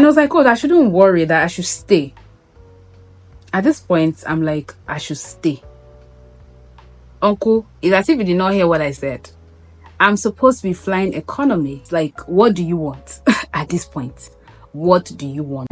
I was like, oh, I shouldn't worry, that I should stay. At this point, I'm like, I should stay. Uncle, it's as if you did not hear what I said. I'm supposed to be flying economy. Like, what do you want? At this point, what do you want?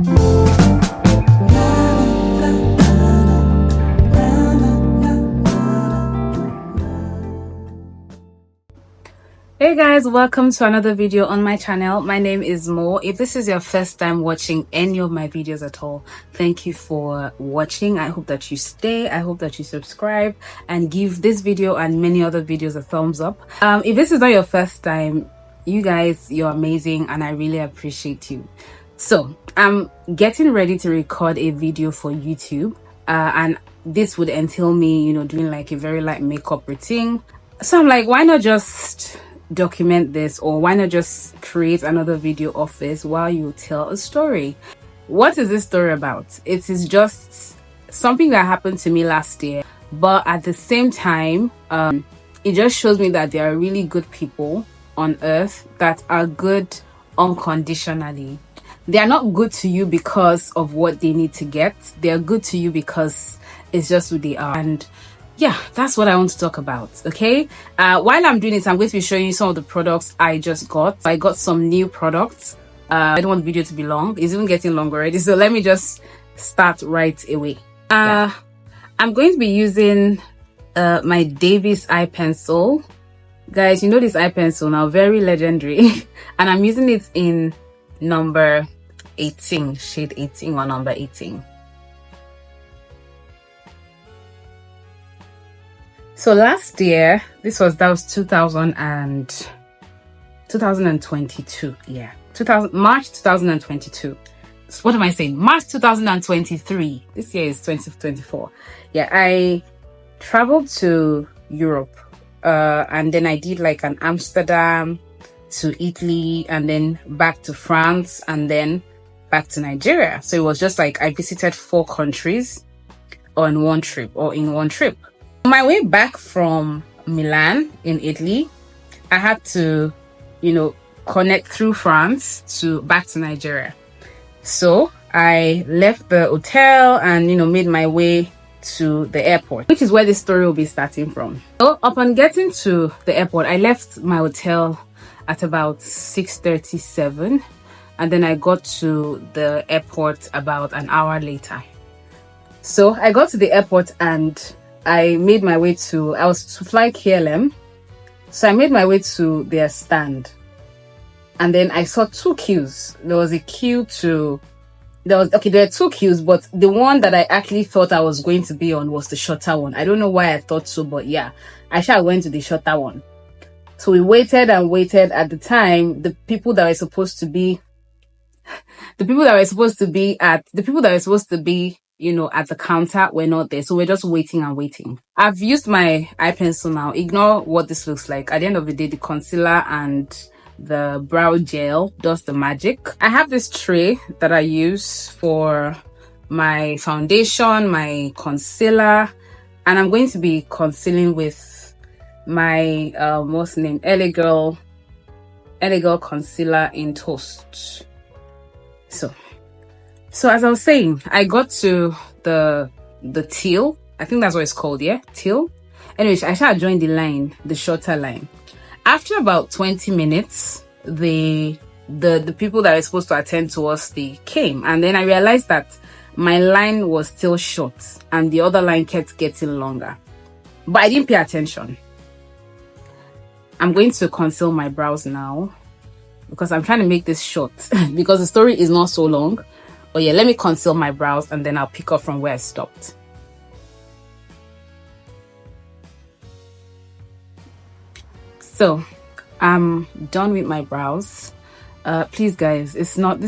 Hey guys, welcome to another video on my channel. My name is Mo. If this is your first time watching any of my videos at all, thank you for watching. I hope that you stay. I hope that you subscribe and give this video and many other videos a thumbs up. If this is not your first time, you guys, you're amazing and I really appreciate you. So I'm getting ready to record a video for YouTube, and this would entail me, doing like a very light makeup routine. So I'm like, why not just document this, or why not just create another video of this while you tell a story? What is this story about? It is just something that happened to me last year, but at the same time, it just shows me that there are really good people on earth that are good unconditionally. They are not good to you because of what they need to get. They are good to you because it's just who they are. And yeah, that's what I want to talk about. Okay, while I'm doing this, I'm going to be showing you some of the products I just got. I got some new products. I don't want the video to be long. It's even getting long already, so let me just start right away. I'm going to be using my Davis eye pencil. Guys, you know this eye pencil now, very legendary. And I'm using it in number 18, shade 18, or number 18. So last year, that was 2022. Yeah, March 2022. So what am I saying? March 2023. This year is 2024. Yeah, I traveled to Europe, and then I did like an Amsterdam to Italy, and then back to France, and then back to Nigeria. So it was just like I visited 4 countries in one trip. On my way back from Milan in Italy, I had to, connect through France back to Nigeria. So I left the hotel and, made my way to the airport, which is where this story will be starting from. So upon getting to the airport, I left my hotel at about 6:37, and then I got to the airport about an hour later. So I got to the airport and I made my way I was to fly KLM. So I made my way to their stand. And then I saw 2 queues. There were 2 queues, but the one that I actually thought I was going to be on was the shorter one. I don't know why I thought so, but yeah, I went to the shorter one. So we waited and waited. At the time, the people that were supposed to be at the counter were not there, so we're just waiting and waiting. I've used my eye pencil now. Ignore what this looks like. At the end of the day, the concealer and the brow gel does the magic. I have this tray that I use for my foundation, my concealer, and I'm going to be concealing with my what's the name, LA Girl concealer in Toast. So as I was saying, I got to the teal. I think that's what it's called, yeah? Teal. Anyways, I shall join the line, the shorter line. After about 20 minutes, the people that were supposed to attend to us, they came. And then I realized that my line was still short and the other line kept getting longer. But I didn't pay attention. I'm going to conceal my brows now because I'm trying to make this short because the story is not so long. But yeah, let me conceal my brows and then I'll pick up from where I stopped. So I'm done with my brows. Please guys, this is not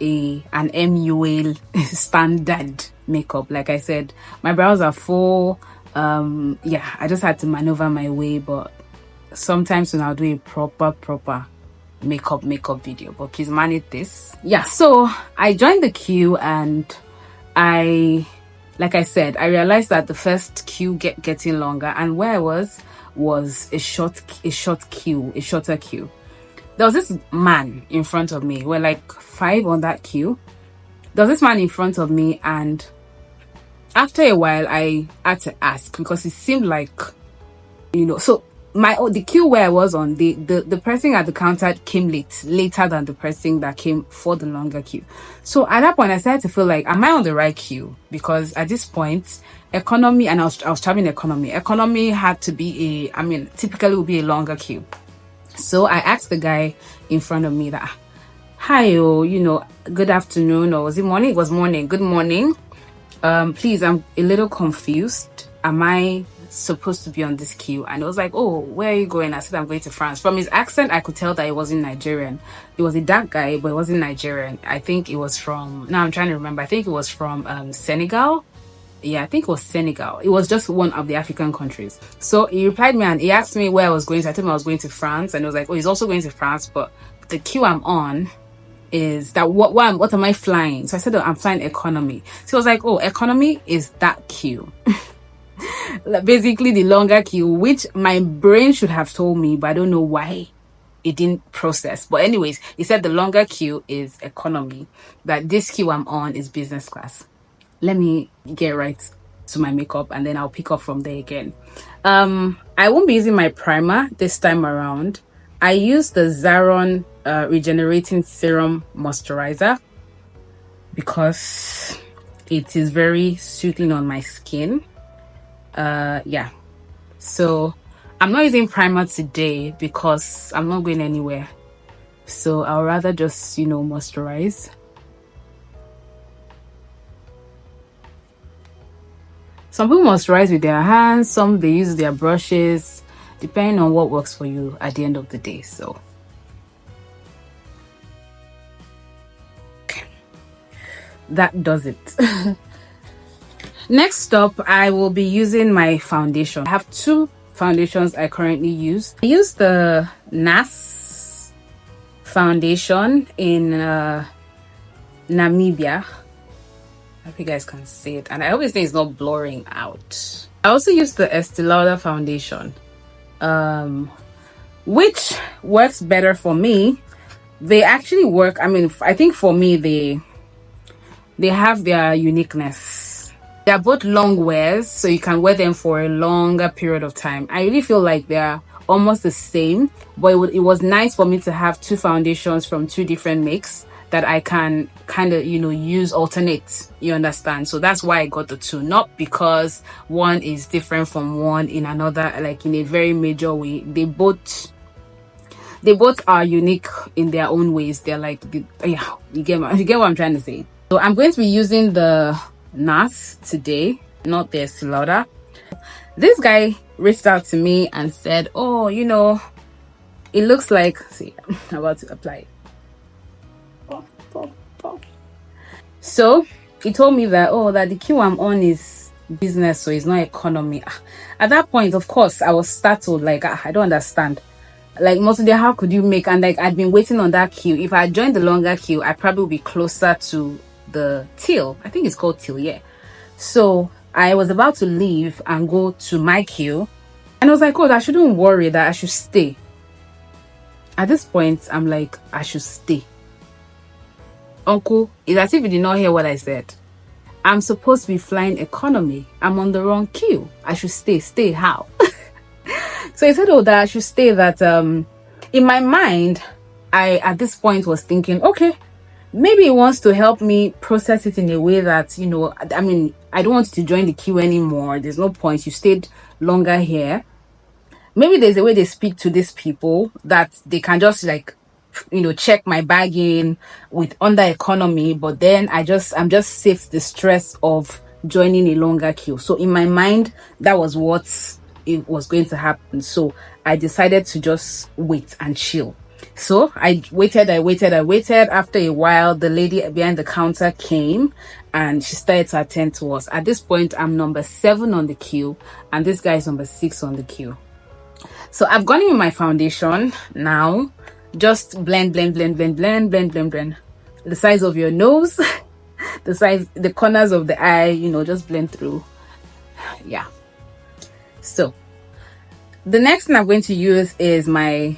an MUA standard makeup. Like I said, my brows are full. Yeah, I just had to maneuver my way, but sometimes when I'll do a proper makeup video, but please manage this. Yeah, so I joined the queue and like I said, I realized that the first queue getting longer, and where I was a shorter queue. there was this man in front of me. We're like 5 on that queue. There was this man in front of me, and after a while I had to ask, because it seemed like, so the queue where I was on, the person at the counter came later than the person that came for the longer queue. So at that point I started to feel like, am I on the right queue? Because at this point, economy, and I was traveling economy had to be typically would be a longer queue. So I asked the guy in front of me that, hi, good afternoon, or was it morning? It was morning. Good morning. Please, I'm a little confused. Am I supposed to be on this queue? And I was like, oh, where are you going? I said, I'm going to France. From his accent, I could tell that he wasn't Nigerian. He was a dark guy, but he wasn't Nigerian. I think it was from, now I'm trying to remember, I think it was from Senegal. Yeah, I think it was Senegal. It was just one of the African countries. So he replied me and he asked me where I was going. So I told him I was going to France, and he was like, oh, he's also going to France, but the queue I'm on is that what am I flying? So I said, oh, I'm flying economy. So he was like, oh, economy is that queue. Basically the longer queue, which my brain should have told me, but I don't know why it didn't process. But anyways, he said the longer queue is economy, that this queue I'm on is business class. Let me get right to my makeup and then I'll pick up from there again. I won't be using my primer this time around. I use the Zaron regenerating serum moisturizer because it is very soothing on my skin. Yeah, so I'm not using primer today because I'm not going anywhere, so I'll rather just moisturize. Some people moisturize with their hands, some they use their brushes, depending on what works for you at the end of the day. So okay, that does it. Next up, I will be using my foundation. I have 2 foundations I currently use. I use the NARS foundation in Namibia. I hope you guys can see it, and I always think it's not blurring out. I also use the ESTEE LAUDER foundation, which works better for me. They actually work, I think for me they have their uniqueness. They're both long wears, so you can wear them for a longer period of time. I really feel like they're almost the same, but it was nice for me to have 2 foundations from 2 different makes that I can kind of use alternate, you understand? So that's why I got the 2, not because one is different from one in another, like in a very major way. They both are unique in their own ways. They're like, yeah, you get what I'm trying to say. So I'm going to be using the NARS today, not the ESTEE LAUDER. This guy reached out to me and said, oh, it looks like, see, I'm about to apply it. So he told me that, that the queue I'm on is business, so it's not economy. At that point, of course, I was startled, like, I don't understand. Like, mostly, how could you make, and like, I'd been waiting on that queue. If I joined the longer queue, I'd probably be closer to the teal. I think it's called teal, yeah. So I was about to leave and go to my queue, and I was like, oh, I shouldn't worry, that I should stay. At this point, I'm like, I should stay. Uncle, it's as if you did not hear what I said. I'm supposed to be flying economy. I'm on the wrong queue. I should stay. Stay how? So he said, oh, that I should stay. That in my mind, I at this point was thinking, okay, maybe he wants to help me process it in a way that, I don't want you to join the queue anymore. There's no point. You stayed longer here. Maybe there's a way they speak to these people that they can just like, check my bag in with under economy, but then I'm just saved the stress of joining a longer queue. So in my mind, that was what it was going to happen. So I decided to just wait and chill. So I waited. After a while, the lady behind the counter came and she started to attend to us. At this point, I'm number 7 on the queue and this guy is number 6 on the queue. So I've gone in with my foundation now. Just blend the size of your nose, the corners of the eye, just blend through. Yeah. So the next thing I'm going to use is my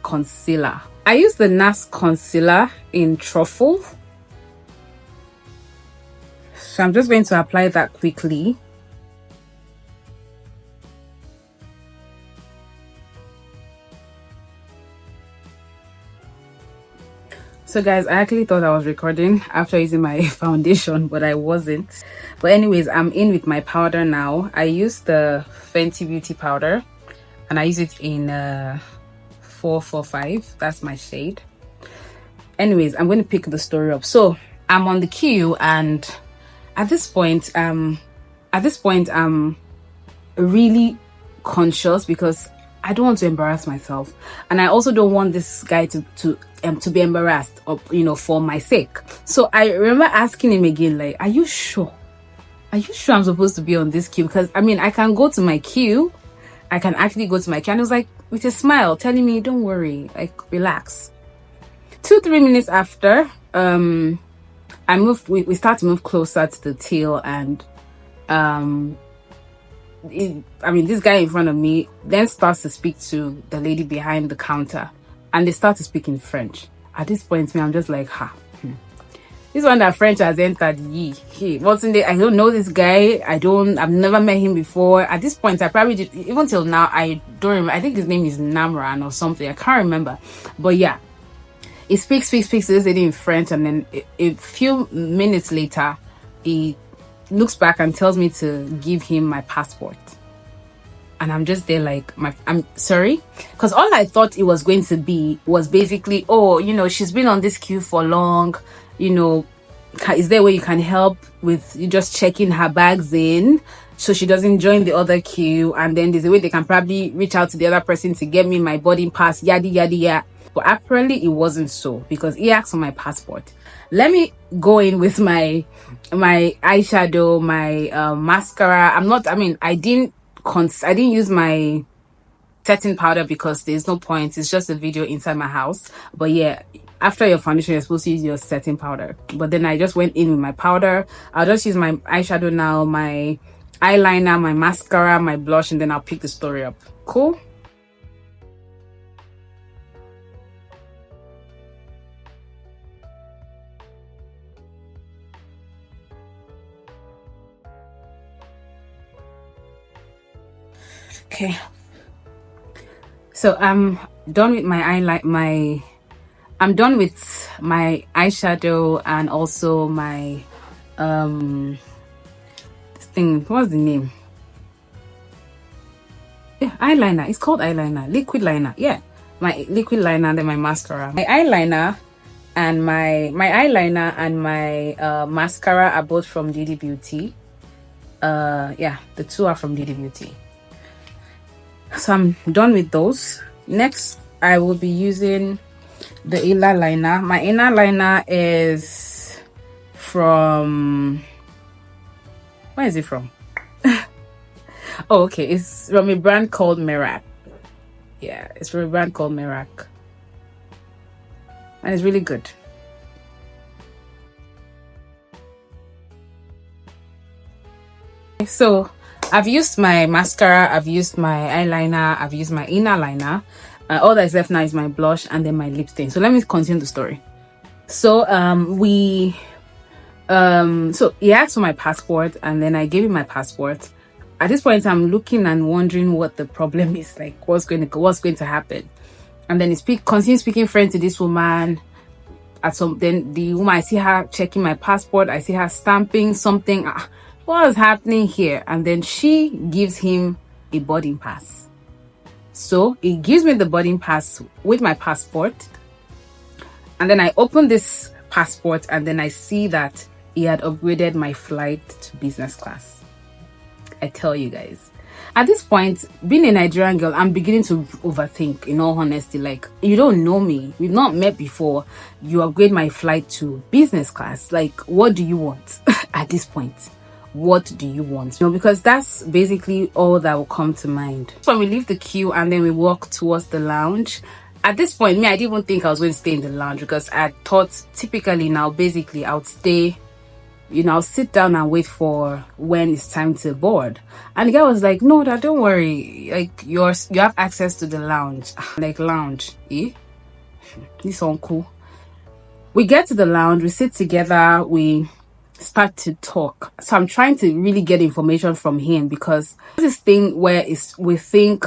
concealer. I use the NARS concealer in Truffle. So I'm just going to apply that quickly. So guys, I actually thought I was recording after using my foundation, but I wasn't. But anyways, I'm in with my powder now. I use the Fenty Beauty powder and I use it in 445. That's my shade. Anyways, I'm going to pick the story up. So I'm on the queue, and at this point I'm really conscious because I don't want to embarrass myself, and I also don't want this guy to be embarrassed, or for my sake. So I remember asking him again, like, are you sure I'm supposed to be on this queue? Because I mean, I can go to my queue, I can actually go to my queue. And he was like, with a smile, telling me, don't worry, like, relax. 2-3 minutes after, we start to move closer to the till, and this guy in front of me then starts to speak to the lady behind the counter, and they start to speak in French. At this point, I'm just like, this one that French has entered. What's in there? I don't know this guy. I've never met him before. At this point, I probably did, even till now, I don't remember. I think his name is Namran or something. I can't remember. But yeah, he speaks to this lady in French, and then a few minutes later, he looks back and tells me to give him my passport. And I'm just there like, I'm sorry, because all I thought it was going to be was basically, oh, she's been on this queue for long, is there a way you can help with just checking her bags in so she doesn't join the other queue, and then there's a way they can probably reach out to the other person to get me my boarding pass, yada yada yada. But apparently it wasn't so, because he asked for my passport. Let me go in with my eyeshadow, my mascara. I didn't use my setting powder because there's no point. It's just a video inside my house. But yeah, after your foundation, you're supposed to use your setting powder. But then I just went in with my powder. I'll just use my eyeshadow now, my eyeliner, my mascara, my blush, and then I'll pick the story up. Cool? Okay, so I'm done with my I'm done with my eyeshadow and also my this thing, what's the name? Yeah, eyeliner. It's called eyeliner, liquid liner. Yeah, my liquid liner, then my mascara. My eyeliner and my eyeliner and my mascara are both from Didi Beauty. Yeah, the two are from Didi Beauty. So I'm done with those. Next, I will be using the inner liner. My inner liner is from, where is it from? Oh, okay, it's from a brand called Merak. Yeah, it's from a brand called Merak, and it's really good. So I've used my mascara, I've used my eyeliner, I've used my inner liner. All that's left now is my blush and then my lip stain. So let me continue the story. So so he asked for my passport, and then I gave him my passport. At this point, I'm looking and wondering what the problem is, like what's going to happen. And then he continues speaking French to this woman. Then the woman, I see her checking my passport, I see her stamping something. What is happening here? And then she gives him a boarding pass. So he gives me the boarding pass with my passport, and then I open this passport, and then I see that he had upgraded my flight to business class. I tell you guys, at this point, being a Nigerian girl, I'm beginning to overthink, in all honesty. Like, you don't know me, we've not met before, you upgrade my flight to business class. Like, what do you want? At this point, what do you want? Because that's basically all that will come to mind. So when we leave the queue and then we walk towards the lounge, at this point, I didn't even think I was going to stay in the lounge, because I thought typically now, basically, I would stay, I'll sit down and wait for when it's time to board. And the guy was like, no, don't worry, like you have access to the lounge. Like, lounge, eh? this uncle. We get to the lounge, we sit together, we start to talk. So I'm trying to really get information from him, because this thing where we think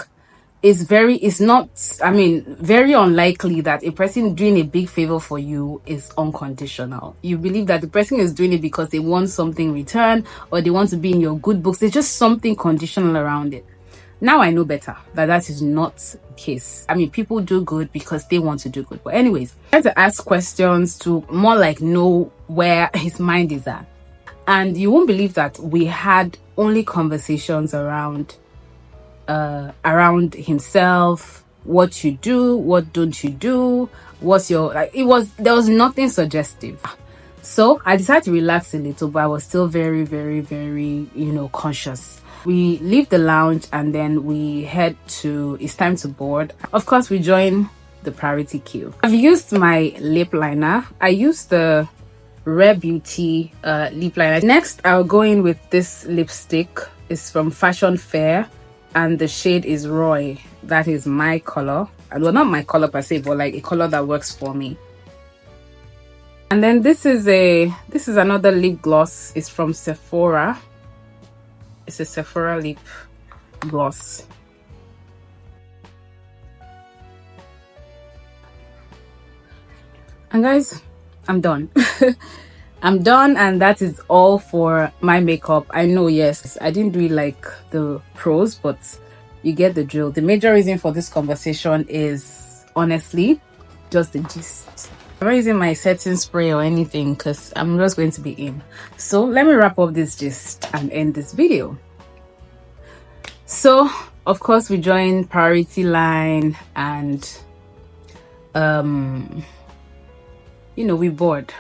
it's not, I mean, very unlikely that a person doing a big favor for you is unconditional. You believe that the person is doing it because they want something in return, or they want to be in your good books. There's just something conditional around it. Now I know better that is not the case. I mean, people do good because they want to do good. But anyways, I had to ask questions to more like know where his mind is at. And you won't believe that we had only conversations around himself, what you do, what don't you do, what's your, like, there was nothing suggestive. So I decided to relax a little, but I was still very, very, very, conscious. We leave the lounge and then we head to, it's time to board. Of course, we join the priority queue. I've used my lip liner. I used the Rare Beauty lip liner. Next, I'll go in with this lipstick. It's from Fashion Fair and the shade is Roy. That is my color. Well, not my color per se, but like a color that works for me. And then this is another lip gloss. It's from Sephora. It's a Sephora lip gloss. And guys, I'm done. I'm done, and that is all for my makeup. I know, yes, I didn't do it like the pros, but you get the drill. The major reason for this conversation is honestly just the gist. I'm not using my setting spray or anything because I'm just going to be in. So let me wrap up this gist and end this video. So of course we join priority line and we board.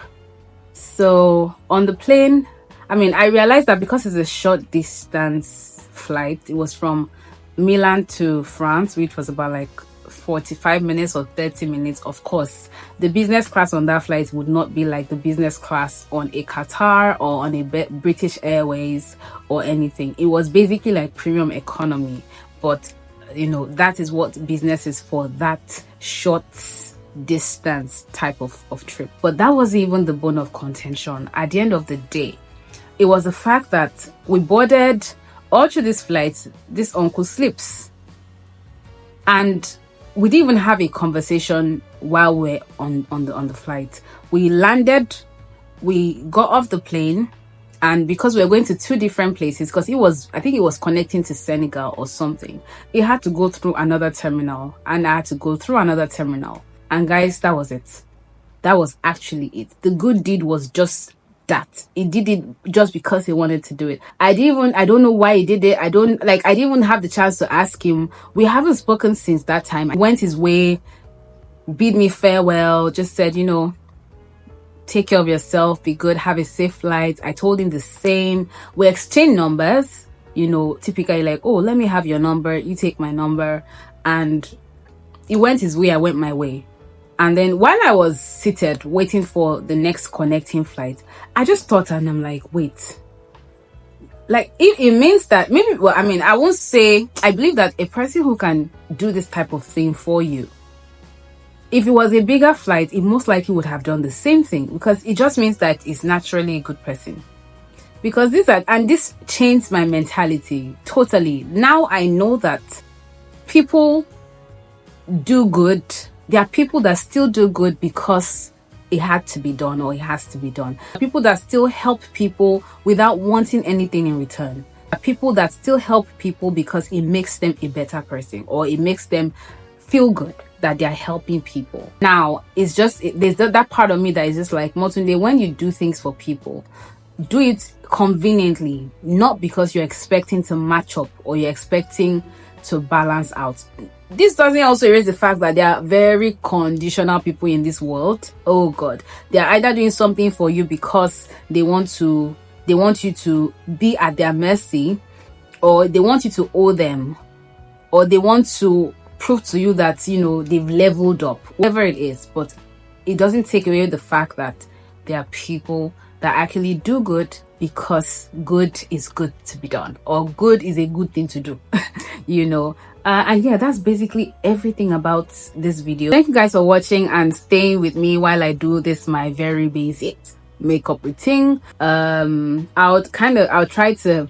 So on the plane, I mean, I realized that because it's a short distance flight, it was from Milan to France, which was about like 45 minutes or 30 minutes. Of course, the business class on that flight would not be like the business class on a Qatar or on a British Airways or anything. It was basically like premium economy, but that is what business is for, that short distance type of trip. But that wasn't even the bone of contention. At the end of the day, it was the fact that we boarded. All through this flight, this uncle sleeps, and we didn't even have a conversation while we're on the flight. We landed, we got off the plane, and because we were going to two different places, because I think it was connecting to Senegal or something, it had to go through another terminal, and I had to go through another terminal. And guys, that was it. That was actually it. The good deed was just that. He did it just because he wanted to do it. I don't know why he did it. I didn't even have the chance to ask him. We haven't spoken since that time. He went his way, bid me farewell, just said, take care of yourself, be good, have a safe flight. I told him the same. We exchanged numbers, typically like, oh, let me have your number, you take my number. And he went his way, I went my way. And then while I was seated waiting for the next connecting flight, I just thought, and I'm like, wait, like, if it means that maybe, well, I mean, I won't say, I believe that a person who can do this type of thing for you, if it was a bigger flight, it most likely would have done the same thing, because it just means that it's naturally a good person. Because this changed my mentality totally. Now I know that people do good. There are people that still do good because it had to be done, or it has to be done. People that still help people without wanting anything in return. People that still help people because it makes them a better person, or it makes them feel good that they are helping people. Now, there's that part of me that is just like, Motunde, when you do things for people, do it conveniently, not because you're expecting to match up or you're expecting to balance out. This doesn't also erase the fact that there are very conditional people in this world. Oh God, they are either doing something for you because they want you to be at their mercy, or they want you to owe them, or they want to prove to you that they've leveled up, whatever it is. But it doesn't take away the fact that there are people that actually do good because good is good to be done, or good is a good thing to do. And yeah, that's basically everything about this video. Thank you guys for watching and staying with me while I do this my very basic makeup routine. I'll try to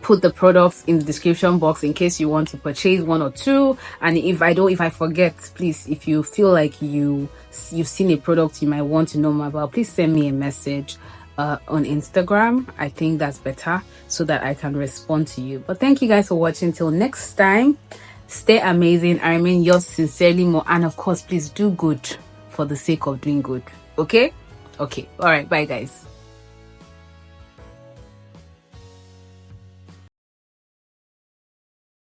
put the products in the description box in case you want to purchase one or two. And if I forget, please, if you feel like you've seen a product you might want to know more about, please send me a message on Instagram. I think that's better so that I can respond to you. But thank you guys for watching. Till next time, stay amazing. I remain yours sincerely, Mo, and of course, please do good for the sake of doing good. Okay, all right, bye guys.